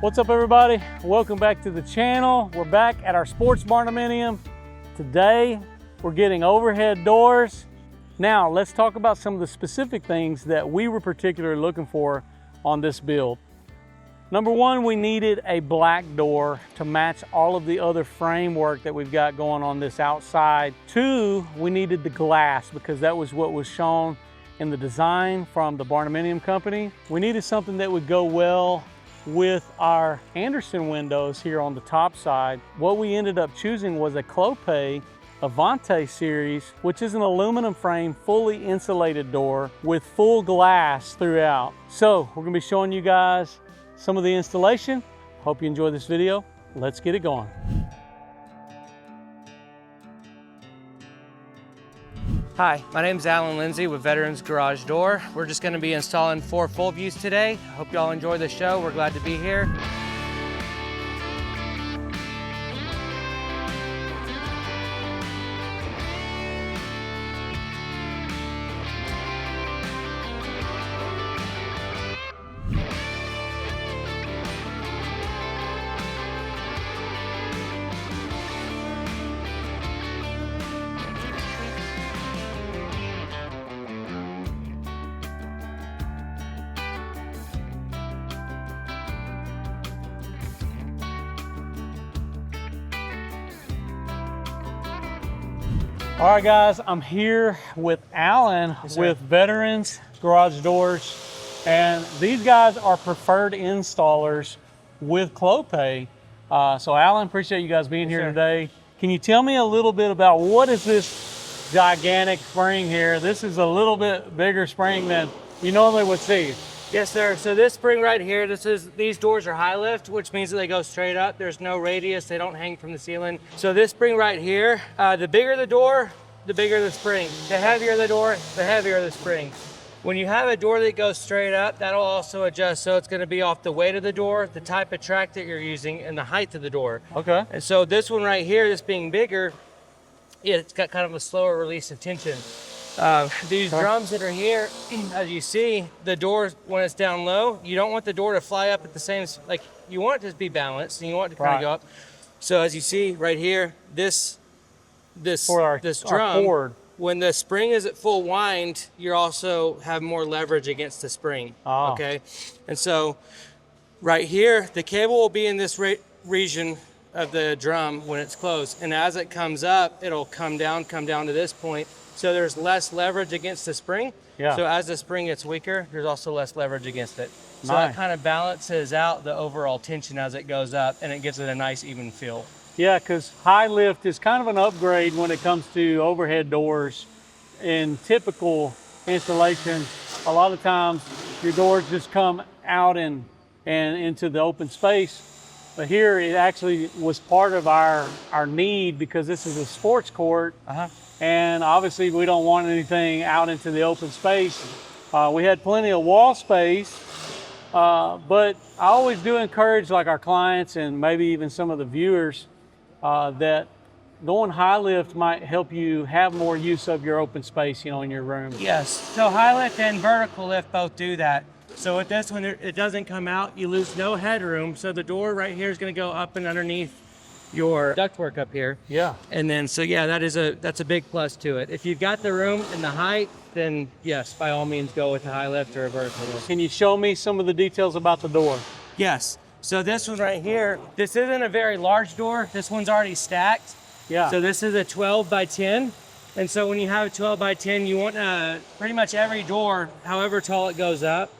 What's up, everybody? Welcome back to the channel. We're back at our Sports Barndominium. Today, we're getting overhead doors. Now, let's talk about some of the specific things that we were particularly looking for on this build. Number one, we needed a black door to match all of the other framework that we've got going on this outside. Two, we needed the glass because that was what was shown in the design from the Barndominium company. We needed something that would go well with our Anderson windows here on the top side. What we ended up choosing was a Clopay Avante Series, which is an aluminum frame, fully insulated door with full glass throughout. So we're gonna be showing you guys some of the installation. Hope you enjoy this video. Let's get it going. Hi, my name is Alan Lindsay with Veterans Garage Door. We're just going to be installing 4 full views today. Hope y'all enjoy the show. We're glad to be here. All right, guys, I'm here with Alan with Veterans Garage Doors, and these guys are preferred installers with Clopay. So Alan, appreciate you guys being here today. Can you tell me a little bit about what is this gigantic spring here? This is a little bit bigger spring than you normally would see. Yes, sir. So this spring right here, these doors are high lift, which means that they go straight up. There's no radius. They don't hang from the ceiling. So this spring right here, the bigger the door, the bigger the spring. The heavier the door, the heavier the spring. When you have a door that goes straight up, that'll also adjust. So it's going to be off the weight of the door, the type of track that you're using, and the height of the door. Okay. And so this one right here, this being bigger, it's got kind of a slower release of tension. These drums that are here, as you see, the door, when it's down low, you don't want the door to fly up at the same, like you want it to be balanced and you want it to kind of go up. So as you see right here, this drum, when the spring is at full wind, you also have more leverage against the spring. Okay. And so right here, the cable will be in this region of the drum when it's closed. And as it comes up, it'll come down to this point. So there's less leverage against the spring. Yeah. So as the spring gets weaker, there's also less leverage against it. So that kind of balances out the overall tension as it goes up, and it gives it a nice even feel. Yeah, because high lift is kind of an upgrade when it comes to overhead doors. In typical installations, a lot of times your doors just come out and into the open space. But here it actually was part of our need because this is a sports court. And obviously we don't want anything out into the open space. We had plenty of wall space, but I always do encourage like our clients and maybe even some of the viewers that going high lift might help you have more use of your open space, in your room. Yes, so high lift and vertical lift both do that. So with this one, it doesn't come out, you lose no headroom. So the door right here is gonna go up and underneath your ductwork up here. Yeah. And then, so yeah, that's a big plus to it. If you've got the room and the height, then yes, by all means go with a high lift or a vertical lift. Can you show me some of the details about the door? Yes. So this one right here, this isn't a very large door. This one's already stacked. Yeah. So this is a 12 by 10. And so when you have a 12 by 10, you want pretty much every door, however tall it goes up,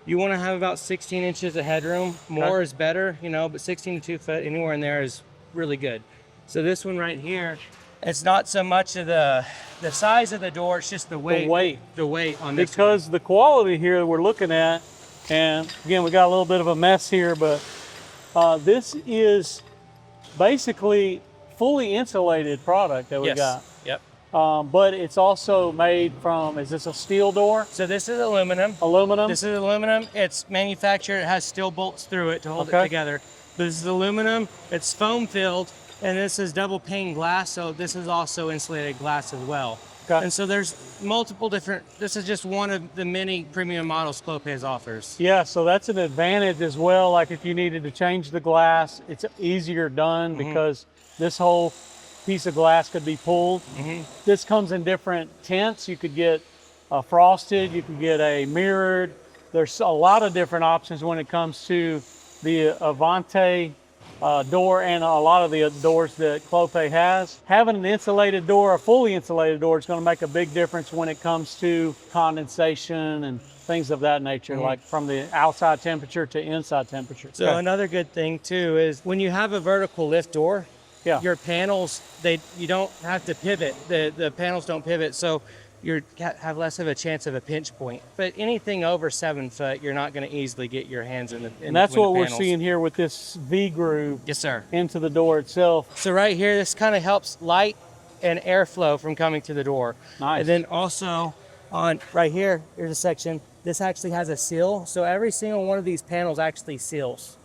you want to have about 16 inches of headroom. More is better, but 16 to 2 foot, anywhere in there is really good. So this one right here, it's not so much of the size of the door, it's just the weight. The weight on this because one. The quality here we're looking at, and again we got a little bit of a mess here, but this is basically fully insulated product that we got. Yep. But it's also made from, is this a steel door? So this is aluminum. Aluminum? This is aluminum. It's manufactured, it has steel bolts through it to hold it together. This is aluminum, it's foam filled, And this is double pane glass, so this is also insulated glass as well. Okay. And so there's multiple different, this is just one of the many premium models Clopay offers. Yeah, so that's an advantage as well. Like if you needed to change the glass, it's easier done because this whole piece of glass could be pulled. This comes in different tints. You could get a frosted, you could get a mirrored. There's a lot of different options when it comes to the Avante door and a lot of the doors that Clopay has. Having an insulated door, a fully insulated door, is going to make a big difference when it comes to condensation and things of that nature, like from the outside temperature to inside temperature. So another good thing too is when you have a vertical lift door, your panels, you don't have to pivot. The panels don't pivot, so you have less of a chance of a pinch point. But anything over 7 foot, you're not going to easily get your hands in the And that's what we're seeing here with this V groove. Yes, sir. Into the door itself. So right here, this kind of helps light and airflow from coming to the door. Nice. And then also on right here, here's a section. This actually has a seal. So every single one of these panels actually seals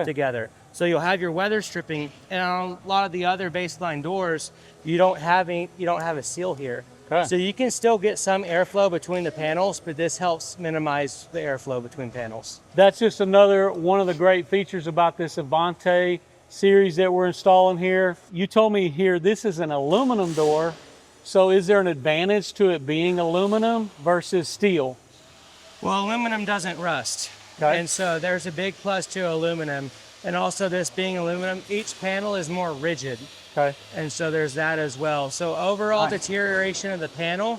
together. So you'll have your weather stripping, and on a lot of the other baseline doors, you don't have a seal here. So you can still get some airflow between the panels, but this helps minimize the airflow between panels. That's just another one of the great features about this Avante series that we're installing here. You told me here this is an aluminum door. So is there an advantage to it being aluminum versus steel? Well, aluminum doesn't rust. And so there's a big plus to aluminum. And also this being aluminum, each panel is more rigid. And so there's that as well. So overall deterioration of the panel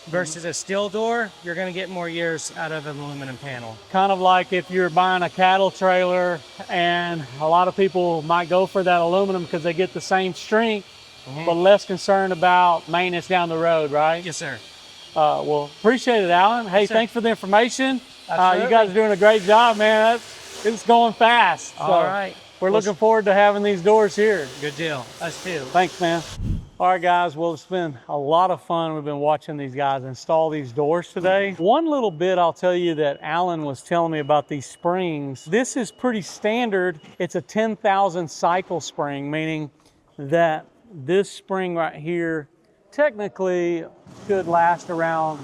versus a steel door, you're going to get more years out of an aluminum panel. Kind of like if you're buying a cattle trailer, and a lot of people might go for that aluminum because they get the same strength, but less concerned about maintenance down the road, right? Yes, sir. Well, appreciate it, Alan. Hey, thanks for the information. You Absolutely. guys are doing a great job, man. It's going fast. All right. We're looking forward to having these doors here. Good deal. Us too. Thanks, man. All right, guys. Well, it's been a lot of fun. We've been watching these guys install these doors today. One little bit I'll tell you that Alan was telling me about these springs. This is pretty standard. It's a 10,000 cycle spring, meaning that this spring right here technically could last around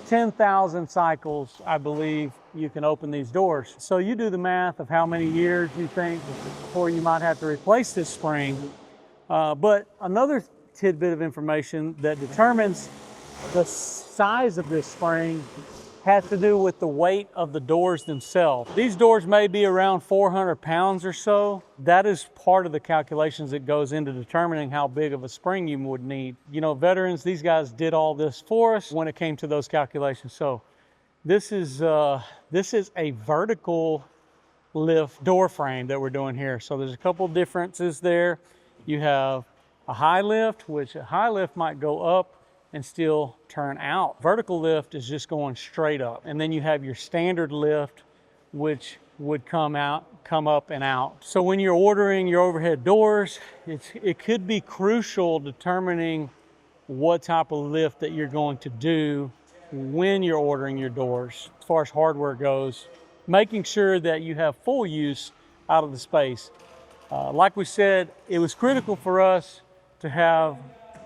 10,000 cycles, I believe. You can open these doors. So you do the math of how many years you think before you might have to replace this spring. But another tidbit of information that determines the size of this spring has to do with the weight of the doors themselves. These doors may be around 400 pounds or so. That is part of the calculations that goes into determining how big of a spring you would need. You know, veterans, these guys did all this for us when it came to those calculations. So this is a vertical lift door frame that we're doing here. So there's a couple differences there. You have a high lift, which a high lift might go up and still turn out. Vertical lift is just going straight up. And then you have your standard lift, which would come up and out. So when you're ordering your overhead doors, it could be crucial determining what type of lift that you're going to do when you're ordering your doors. As far as hardware goes, making sure that you have full use out of the space. Like we said, it was critical for us to have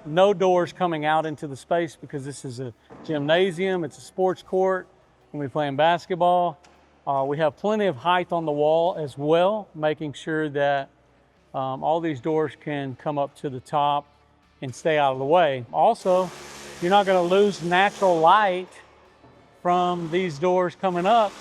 no doors coming out into the space because this is a gymnasium, it's a sports court, and we're playing basketball. We have plenty of height on the wall as well, making sure that all these doors can come up to the top and stay out of the way. Also, you're not going to lose natural light from these doors coming up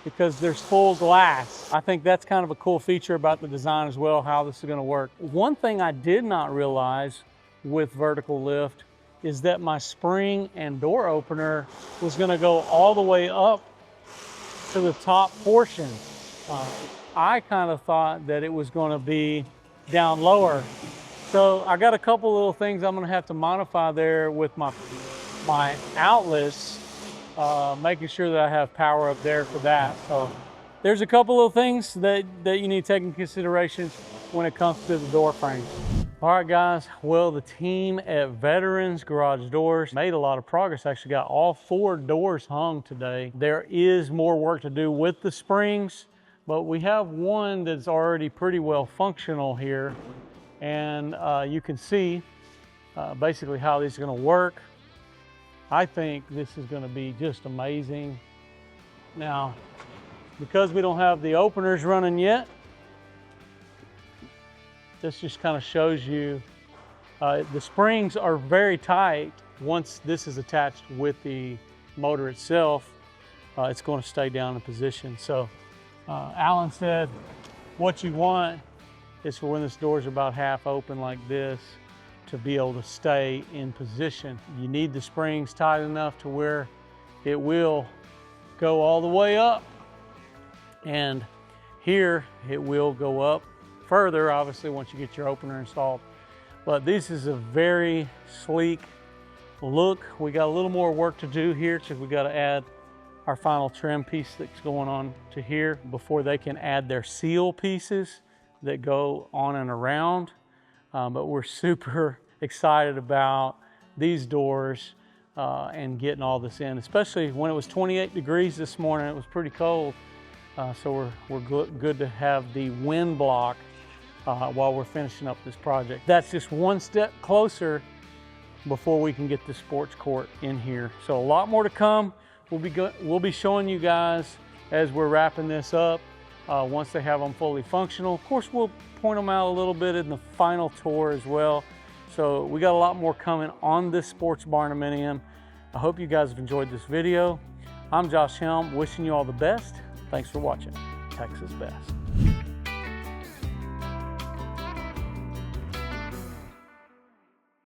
because there's full glass. I think that's kind of a cool feature about the design as well, how this is going to work. One thing I did not realize with vertical lift is that my spring and door opener was going to go all the way up to the top portion. I kind of thought that it was going to be down lower. So I got a couple little things I'm going to have to modify there with my outlets, making sure that I have power up there for that. So there's a couple little things that you need to take into consideration when it comes to the door frame. All right, guys. Well, the team at Veterans Garage Doors made a lot of progress. Actually got all 4 doors hung today. There is more work to do with the springs, but we have one that's already pretty well functional here. and you can see basically how these are going to work. I think this is going to be just amazing. Now, because we don't have the openers running yet, this just kind of shows you the springs are very tight. Once this is attached with the motor itself, it's going to stay down in position. So Alan said what you want is for when this door is about half open like this to be able to stay in position. You need the springs tight enough to where it will go all the way up, and here it will go up further, obviously, once you get your opener installed. But this is a very sleek look. We got a little more work to do here because we got to add our final trim piece that's going on to here before they can add their seal pieces that go on and around. But we're super excited about these doors and getting all this in, especially when it was 28 degrees this morning. It was pretty cold. So we're good to have the wind block while we're finishing up this project. That's just one step closer before we can get the sports court in here. So a lot more to come. We'll be showing you guys as we're wrapping this up once they have them fully functional. Of course, we'll point them out a little bit in the final tour as well. So we got a lot more coming on this Sports Barndominium. I hope you guys have enjoyed this video. I'm Josh Helm, wishing you all the best. Thanks for watching. Texas Best.